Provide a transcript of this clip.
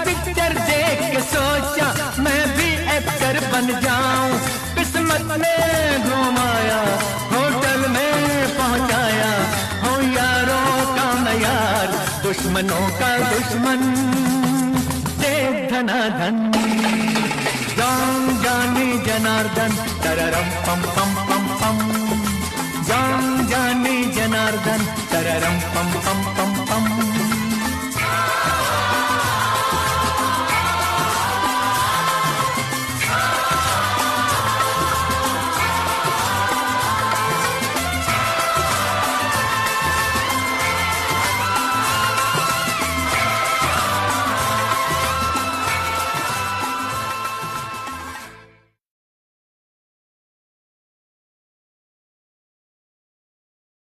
Picture देख के सोचा मैं भी एक्टर बन जाऊं। किस्मत ने घुमाया, होटल में पहुंचाया, हो यारों का मैं यार, दुश्मनों का दुश्मन, दे धनाधन। जान जानी जनार्दन, तररम पम पम पम पम। जान जानी जनार्दन, तररम पम पम पम।